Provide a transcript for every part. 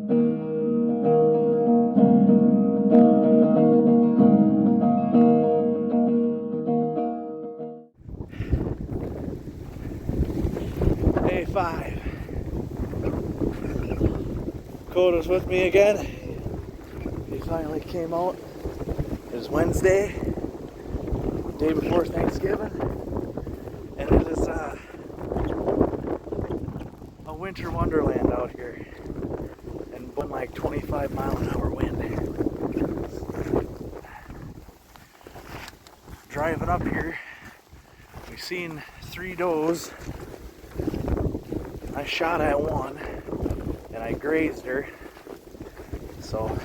Day 5. Coda's with me again. He finally came out. It is Wednesday, day before Thanksgiving, and it is a winter wonderland out here, and blowing like 25-mile-an-hour wind. Driving up here, we've seen 3 does. I shot at one, and I grazed her, so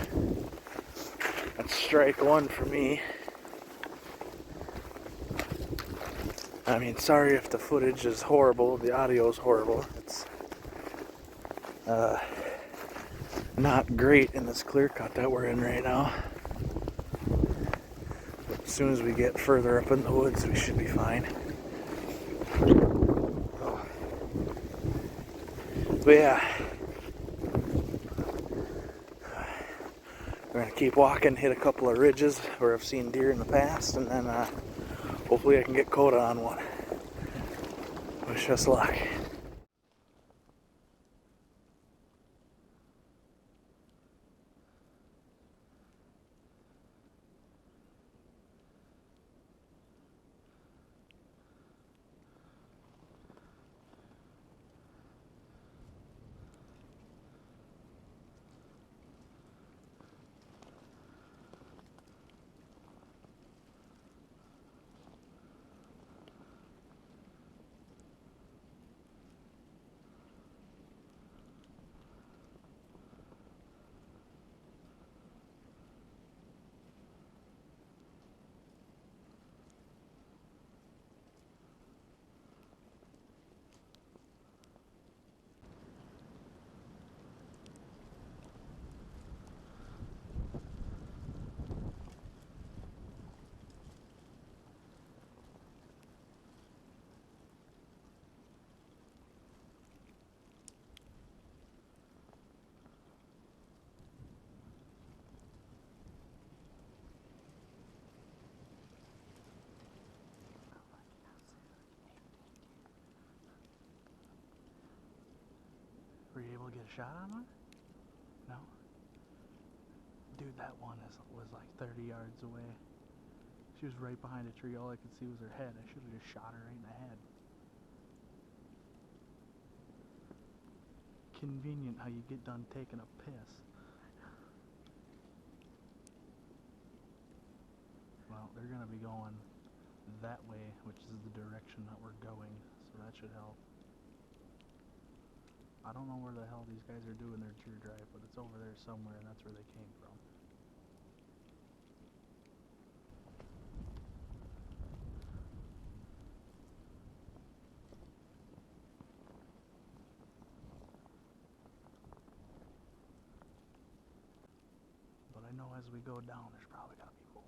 that's strike 1 for me. I mean, sorry if the footage is horrible, the audio is horrible. It's not great in this clear cut that we're in right now. But as soon as we get further up in the woods, we should be fine. But yeah, we're gonna keep walking, hit a couple of ridges where I've seen deer in the past, and then hopefully I can get Coda on one. Wish us luck. Were you able to get a shot on one? No? Dude, that one was like 30 yards away. She was right behind a tree. All I could see was her head. I should have just shot her right in the head. Convenient how you get done taking a piss. Well, they're going to be going that way, which is the direction that we're going, so that should help. I don't know where the hell these guys are doing their deer drive, but it's over there somewhere, and that's where they came from. But I know as we go down, there's probably got to be more.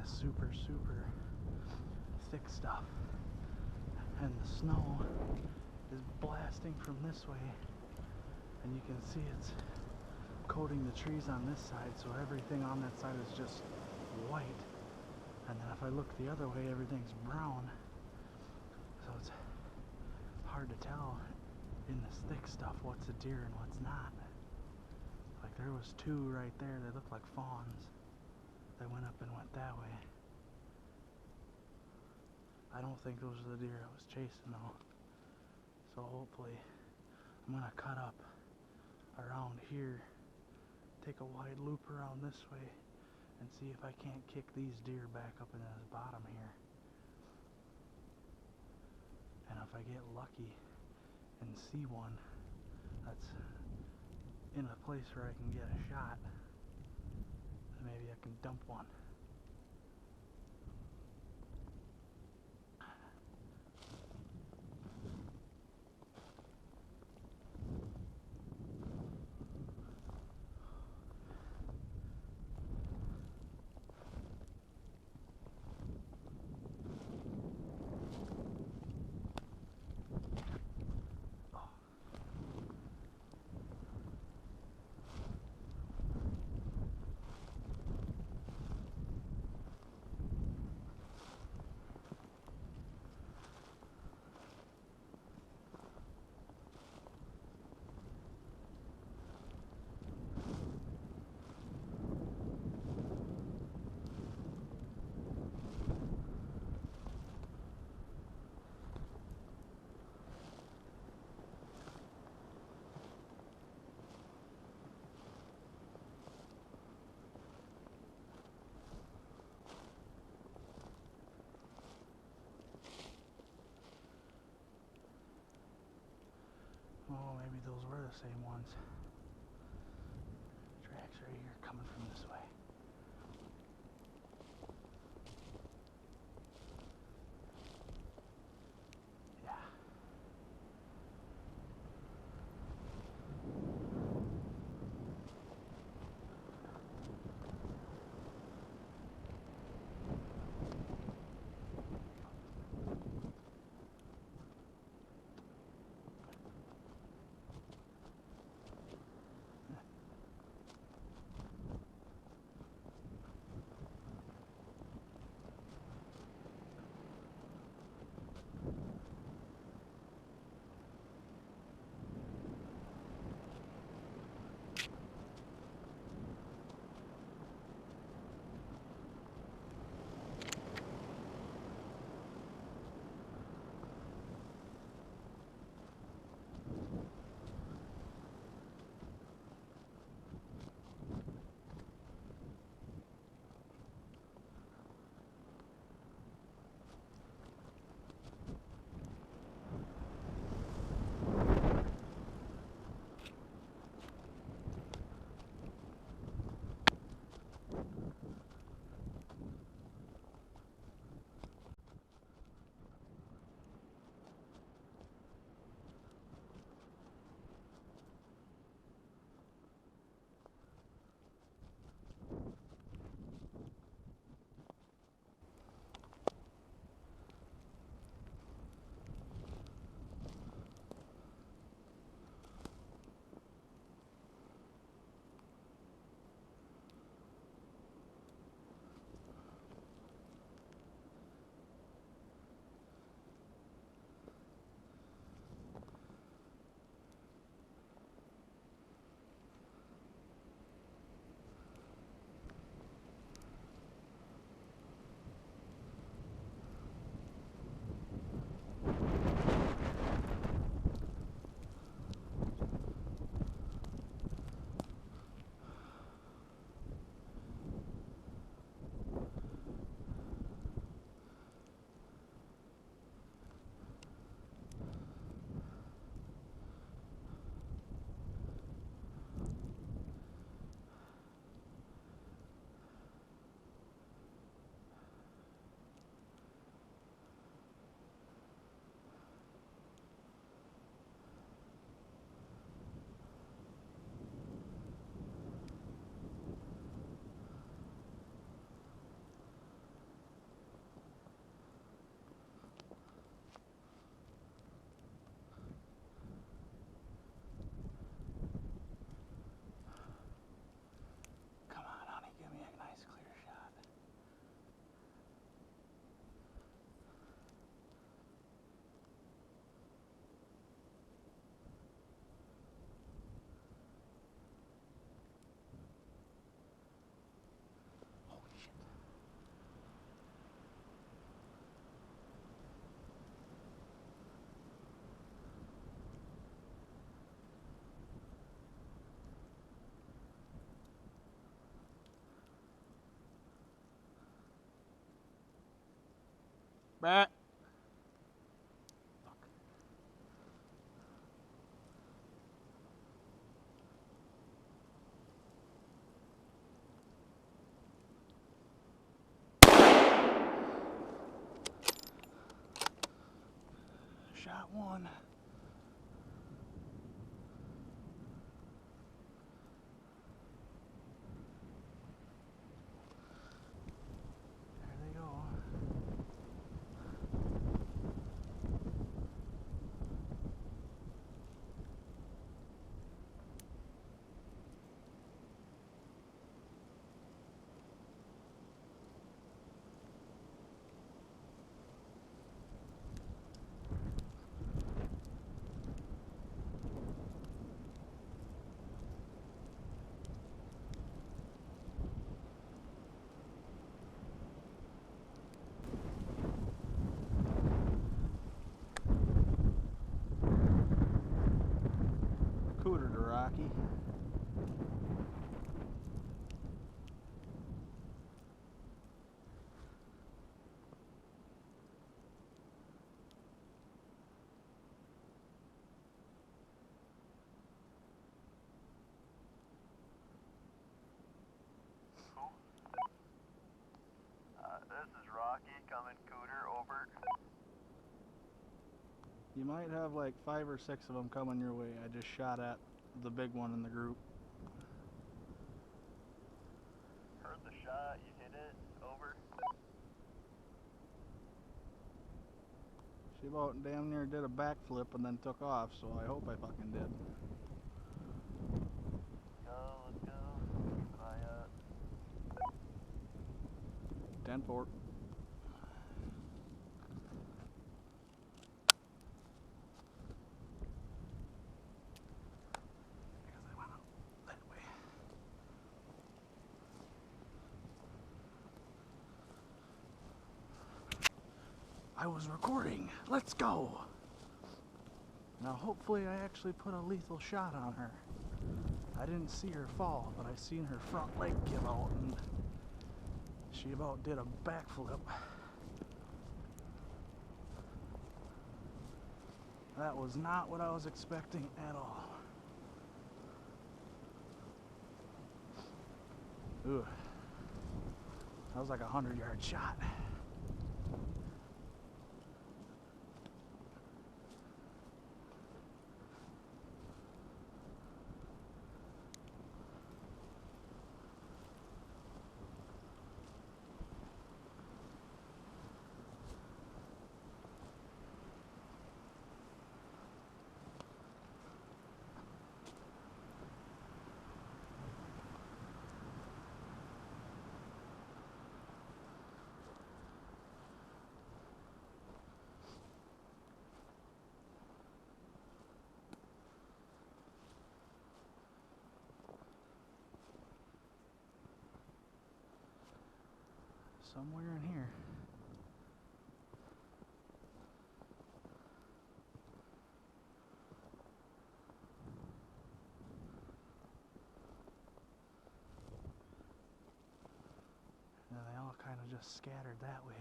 this super, super thick stuff. And the snow is blasting from this way, and you can see it's coating the trees on this side, so everything on that side is just white. And then if I look the other way, everything's brown. So it's hard to tell in this thick stuff what's a deer and what's not. Like there was two right there, they looked like fawns. They went up and went that way. I don't think those are the deer I was chasing though. So hopefully I'm gonna cut up around here, take a wide loop around this way, and see if I can't kick these deer back up into this bottom here. And if I get lucky and see one that's in a place where I can get a shot, then maybe I can dump one. Oh, maybe those were the same ones. Tracks right here coming from this way. Yeah. Bah. Shot one. There they go. Cooter to Rocky. This is Rocky coming, Cooter, over. You might have like 5 or 6 of them coming your way. I just shot at the big one in the group. Heard the shot, you hit it, over. She about damn near did a backflip and then took off, so I hope I fucking did. Let's go. Keep an eye out. 10-4. Because I went out that way. I was recording. Let's go. Now hopefully I actually put a lethal shot on her. I didn't see her fall, but I seen her front leg give out and she about did a backflip. That was not what I was expecting at all. Ooh. That was like a 100-yard shot. Somewhere in here. And they all kind of just scattered that way.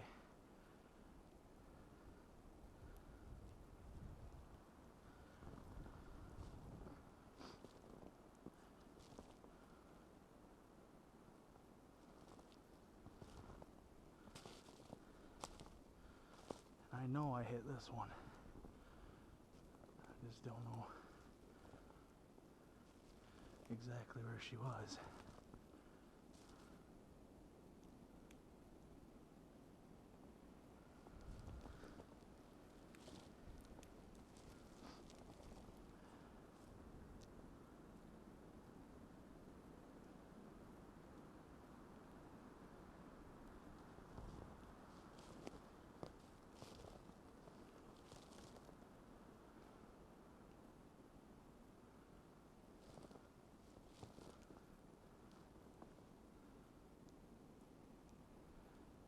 I know I hit this one. I just don't know exactly where she was.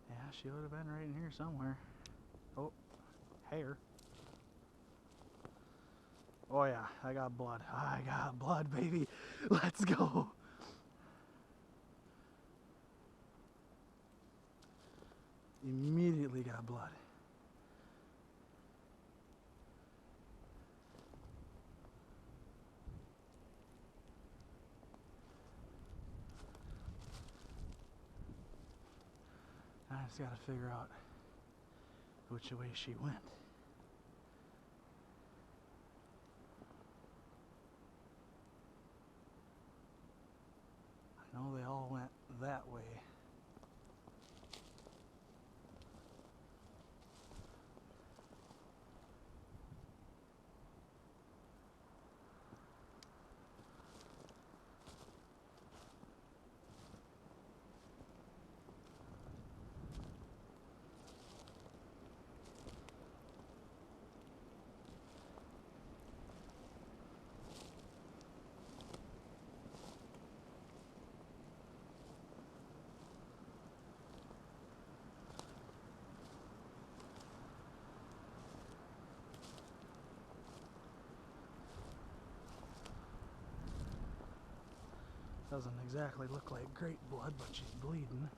Yeah, she would have been right in here somewhere. Oh, hair. Oh yeah, I got blood. I got blood, baby. Let's go. Immediately got blood. I just gotta figure out which way she went. I know they all went that way. Doesn't exactly look like great blood, but she's bleeding.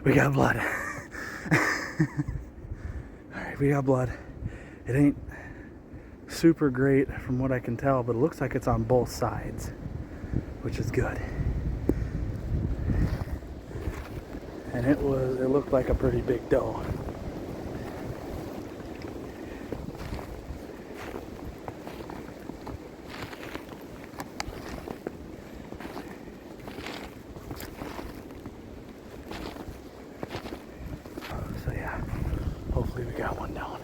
We got blood. Alright, we got blood. It ain't super great from what I can tell, but it looks like it's on both sides, which is good. And it looked like a pretty big doe. So yeah, hopefully we got one down.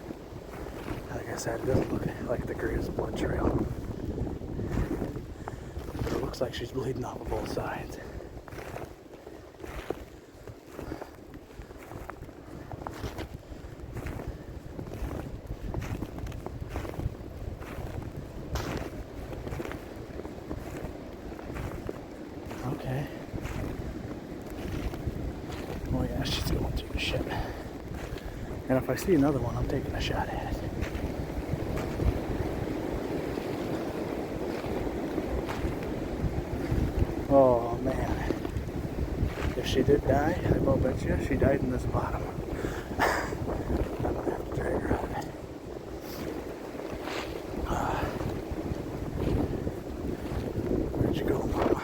Like I said, it doesn't look like the greatest blood trail. But it looks like she's bleeding off of both sides. Okay. Oh yeah, she's going through the shit. And if I see another one, I'm taking a shot at it. Oh man. If she did die, I will bet you she died in this bottom. I'm gonna have to drag her out. Where'd you go, Mama?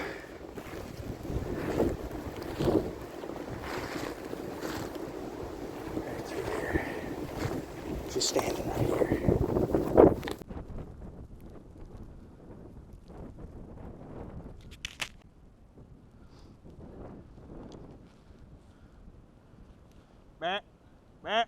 Right through here. She's standing right here. Back, back.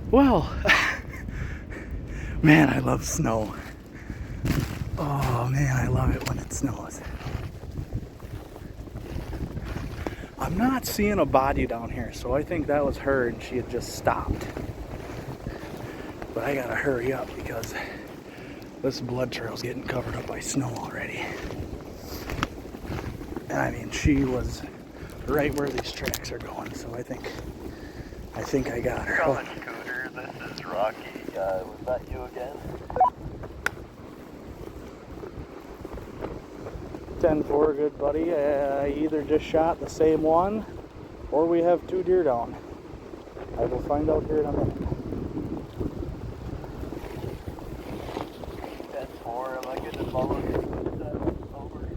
Well, man, I love snow. Oh man, I love it when it snows. I'm not seeing a body down here, so I think that was her and she had just stopped. But I gotta hurry up because this blood trail's getting covered up by snow already. And I mean, she was right where these tracks are going, so I think I got her. Coming, Cooter. This is Rocky. Was that you again? 10-4, good buddy. I either just shot the same one or we have 2 deer down. I will find out here in a minute. 10-4. Am I good to follow you? Over.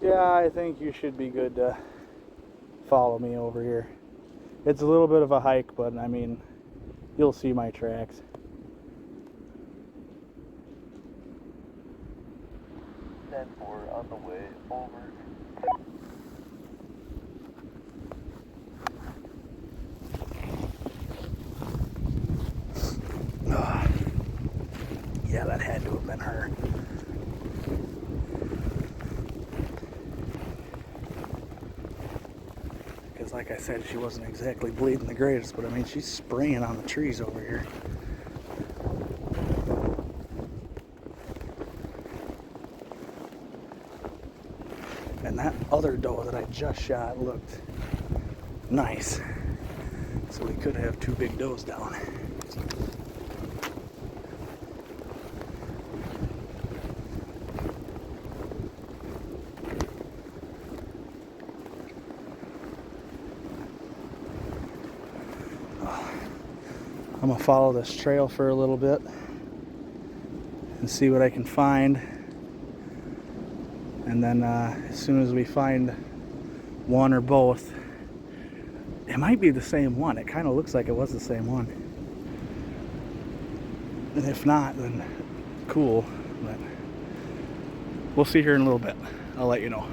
Yeah, I think you should be good to follow me over here. It's a little bit of a hike, but I mean, you'll see my tracks. On the way over. Yeah, that had to have been her. Because like I said, she wasn't exactly bleeding the greatest, but I mean, she's spraying on the trees over here. other doe that I just shot looked nice. So we could have 2 big does down. I'm gonna follow this trail for a little bit and see what I can find. And then as soon as we find one or both, it might be the same one. It kind of looks like it was the same one. And if not, then cool. But we'll see here in a little bit. I'll let you know.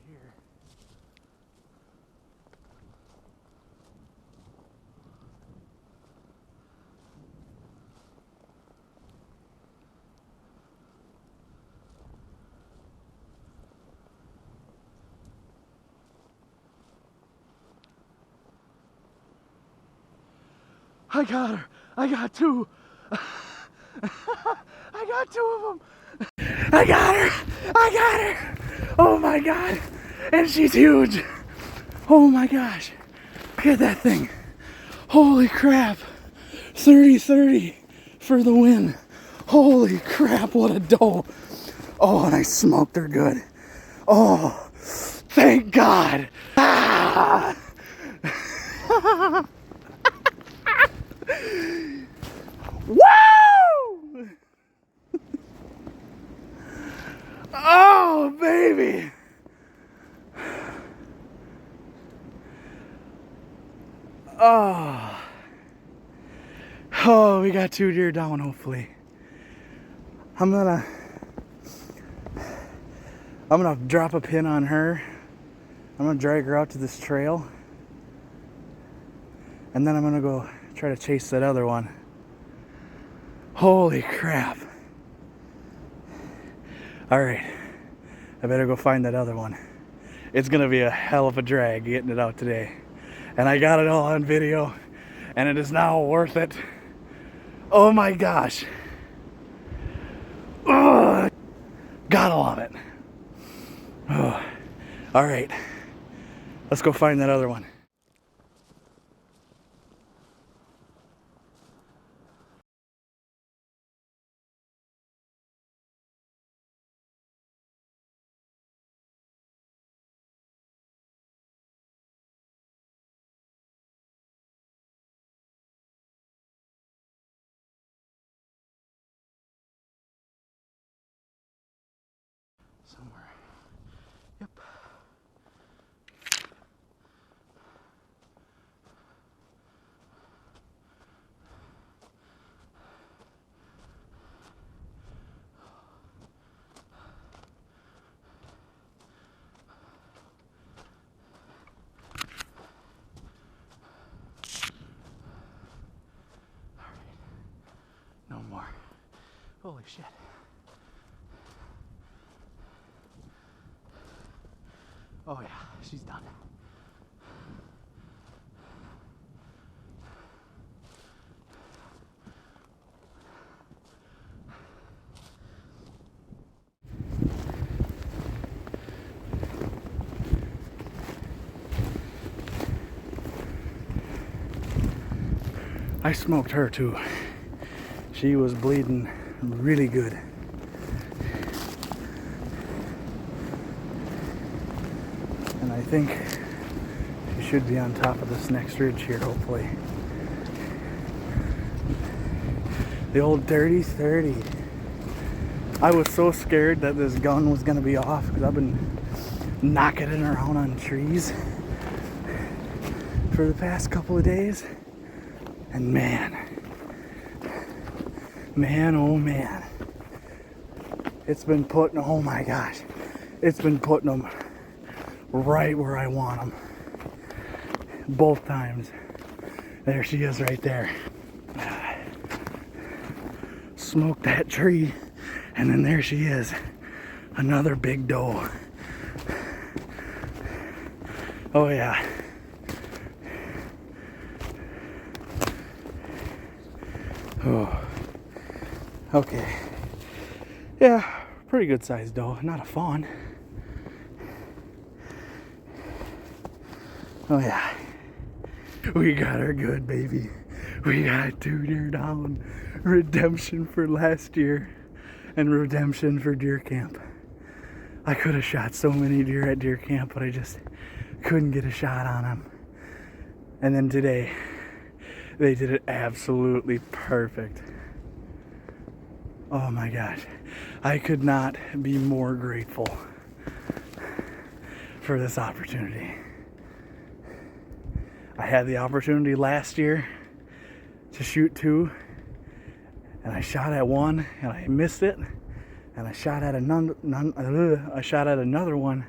Here. I got her. I got 2. I got 2 of them. I got her. I got her. Oh my God. And she's huge. Oh my gosh. Look at that thing. Holy crap. 30-30 for the win. Holy crap, what a doe. Oh, and I smoked her good. Oh, thank God. Ah. Woo! Oh, baby. Oh, we got 2 deer down, hopefully. I'm gonna drop a pin on her. I'm gonna drag her out to this trail. And then I'm gonna go try to chase that other one. Holy crap. All right, I better go find that other one. It's gonna be a hell of a drag getting it out today. And I got it all on video, and it is now worth it. Oh my gosh. Ugh. Gotta love it. Oh. All right, let's go find that other one. Somewhere. Yep. No more. Holy shit. Oh yeah, she's done. I smoked her too. She was bleeding really good. And I think she should be on top of this next ridge here, hopefully. The old dirty 30. I was so scared that this gun was gonna be off because I've been knocking it around on trees for the past couple of days. And man, oh man, It's been putting, oh my gosh, it's been putting them right where I want them. Both times. There she is right there. Smoked that tree, and then there she is. Another big doe. Oh yeah. Oh. Okay. Yeah, pretty good sized doe. Not a fawn. Oh yeah. We got her good, baby. We got 2 deer down. Redemption for last year and redemption for deer camp. I could have shot so many deer at deer camp, but I just couldn't get a shot on them. And then today, they did it absolutely perfect. Oh my gosh. I could not be more grateful for this opportunity. I had the opportunity last year to shoot 2, and I shot at one and I missed it, and I shot at another one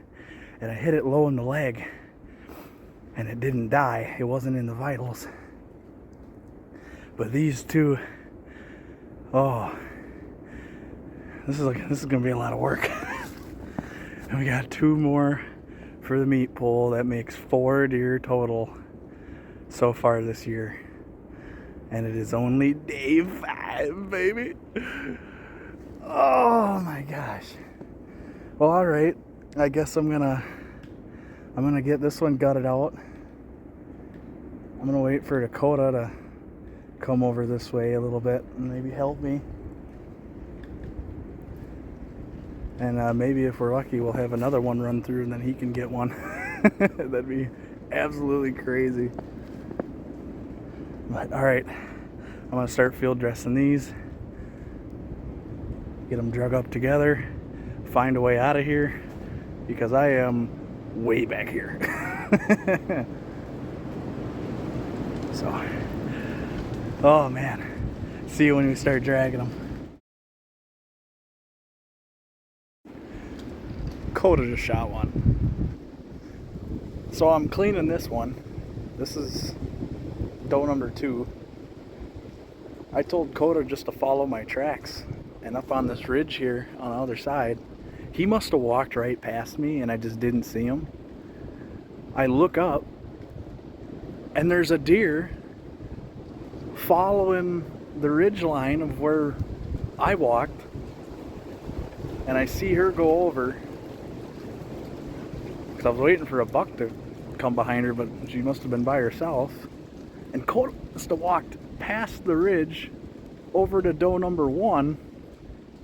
and I hit it low in the leg, and it didn't die. It wasn't in the vitals. But these 2, oh, this is gonna be a lot of work. And we got 2 more for the meat pool. That makes 4 deer total so far this year. And it is only day 5, baby. Oh my gosh. Well, all right. I guess I'm gonna get this one gutted out. I'm gonna wait for Dakota to come over this way a little bit and maybe help me. And maybe if we're lucky, we'll have another one run through and then he can get one. That'd be absolutely crazy. But all right, I'm gonna start field dressing these, get them drug up together, find a way out of here, because I am way back here. So, oh man, see you when we start dragging them. Coda just shot one. So I'm cleaning this one. This is doe number 2. I told Coda just to follow my tracks, and up on this ridge here on the other side, he must have walked right past me and I just didn't see him. I look up and there's a deer following the ridge line of where I walked, and I see her go over because I was waiting for a buck to come behind her, but she must have been by herself. And Coda must have walked past the ridge over to doe number 1,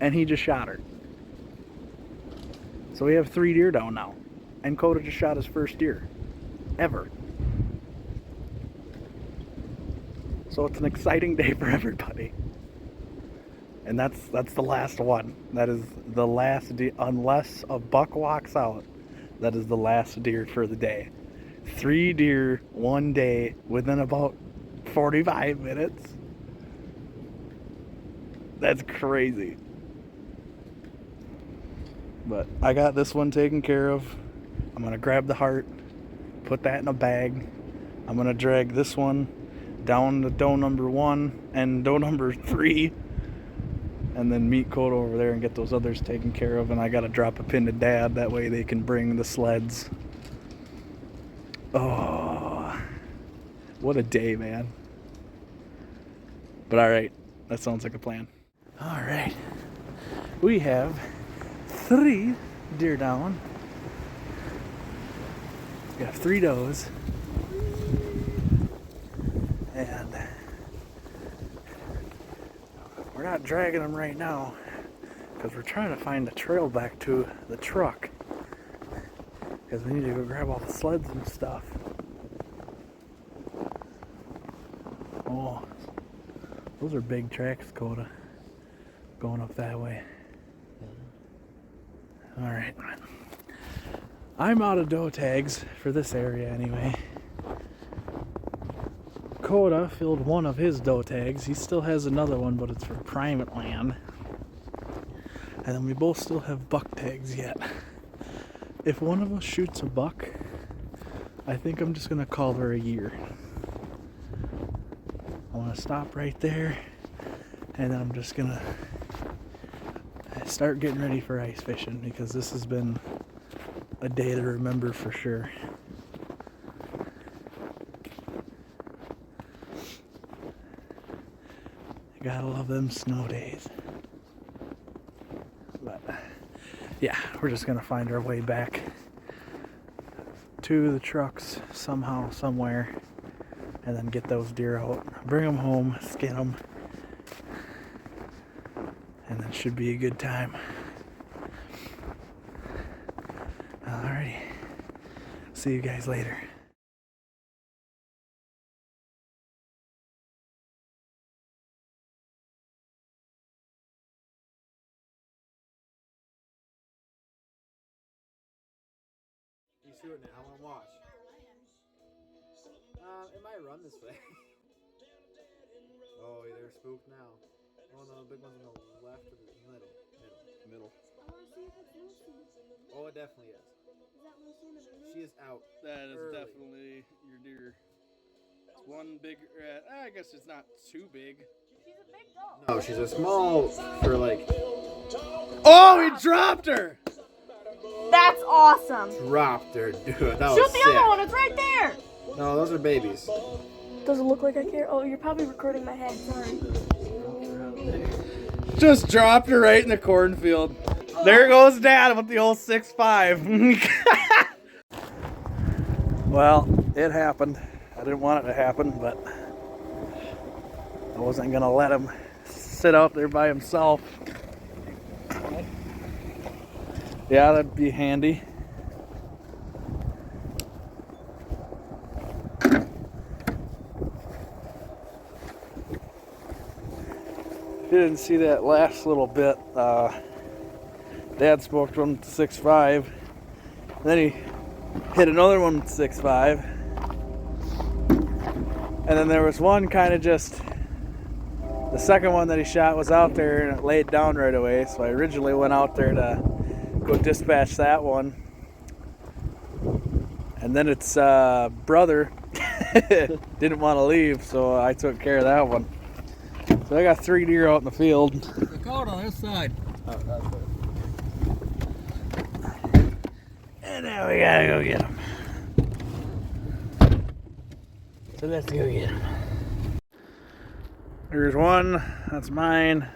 and he just shot her. So we have 3 deer down now, and Coda just shot his first deer ever. So it's an exciting day for everybody. And that's the last one. That is the last deer, unless a buck walks out. That is the last deer for the day. 3 deer one day within about 45 minutes. That's crazy. But I got this one taken care of. I'm gonna grab the heart, put that in a bag. I'm gonna drag this one down to doe number 1 and doe number 3, and then meet Coda over there and get those others taken care of. And I gotta drop a pin to Dad, that way they can bring the sleds. Oh, what a day, man. But all right, that sounds like a plan. All right, we have 3 deer down. We got 3 does, and we're not dragging them right now because we're trying to find the trail back to the truck, because we need to go grab all the sleds and stuff. Oh, those are big tracks, Coda, going up that way. All right, I'm out of doe tags for this area anyway. Coda filled one of his doe tags. He still has another one, but it's for private land. And then we both still have buck tags yet. If one of us shoots a buck, I think I'm just gonna call her a year. I wanna stop right there, and then I'm just gonna start getting ready for ice fishing, because this has been a day to remember for sure. Gotta love them snow days. But yeah, we're just gonna find our way back to the trucks somehow, somewhere, and then get those deer out, bring them home, skin them, and then should be a good time. Alrighty, see you guys later. You shooting it? I want to watch. It might run this way. Oh, they're spooked now. Oh no, the big one's on the left or the middle? Middle. I want to see if it's Lucy. Oh, it definitely is. Is that Lucy in the movie? She is out. That is early. definitely your deer. It's one big, I guess it's not too big. She's a big dog. No, she's a small for like. Oh, he dropped her! That's awesome. Dropped her, dude. That Shoot was the sick. other one. It's right there. No, those are babies. Does it look like I care? Oh, you're probably recording my head. Sorry. Just dropped her right in the cornfield. There goes Dad with the old 6'5". Well, it happened. I didn't want it to happen, but I wasn't gonna let him sit out there by himself. Yeah, that'd be handy. You didn't see that last little bit. Dad spoke to him with 6'5". Then he hit another one with 6'5". And then there was one kind of just, the second one that he shot was out there and it laid down right away. So I originally went out there to go dispatch that one. And then its brother didn't want to leave, so I took care of that one. So I got 3 deer out in the field. The coat on this side. Oh, that's it. And now we gotta go get them. So let's go get them. There's one, that's mine,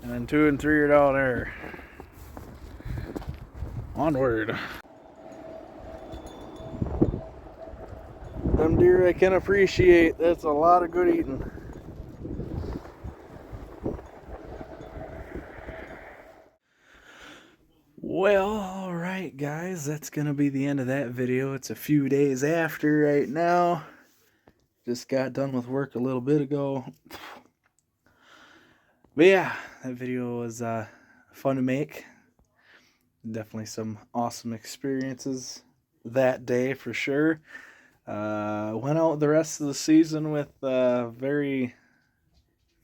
and then 2 and 3 are down there. Onward. Them deer I can appreciate. That's a lot of good eating. Well, alright guys, that's gonna be the end of that video. It's a few days after right now. Just got done with work a little bit ago. But yeah, that video was fun to make. Definitely some awesome experiences that day for sure. Went out the rest of the season with very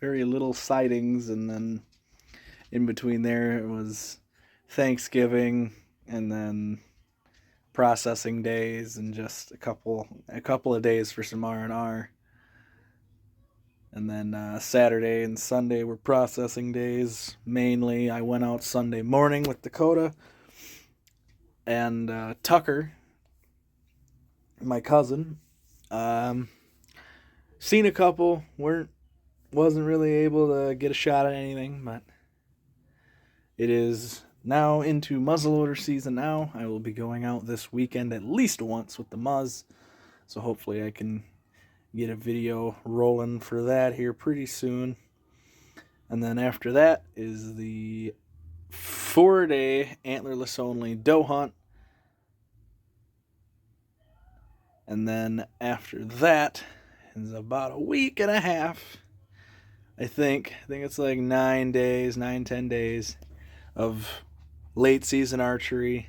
little sightings, and then in between there it was Thanksgiving and then processing days and just a couple of days for some R&R. And then Saturday and Sunday were processing days mainly. I went out Sunday morning with Dakota and Tucker, my cousin. Seen a couple, wasn't really able to get a shot at anything, but it is now into muzzleloader season now. I will be going out this weekend at least once with the Muzz, so hopefully I can get a video rolling for that here pretty soon. And then after that is the 4-day antlerless only doe hunt. And then after that is about a week and a half, I think it's like 10 days of late season archery.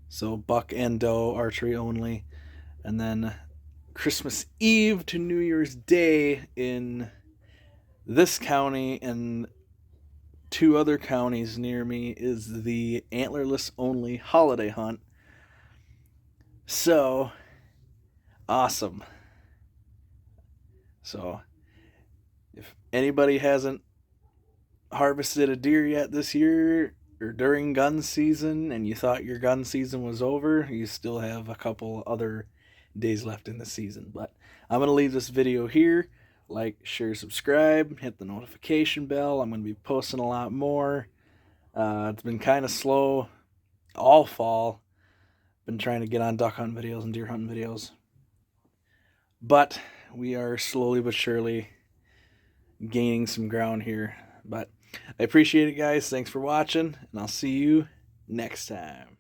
So buck and doe archery only. And then Christmas Eve to New Year's Day in this county and 2 other counties near me is the antlerless only holiday hunt. So, awesome. So, if anybody hasn't harvested a deer yet this year or during gun season and you thought your gun season was over, you still have a couple other days left in the season. But I'm going to leave this video here. Like, share, subscribe, hit the notification bell. I'm going to be posting a lot more. It's been kind of slow all fall. Been trying to get on duck hunt videos and deer hunting videos. But we are slowly but surely gaining some ground here. But I appreciate it, guys. Thanks for watching, and I'll see you next time.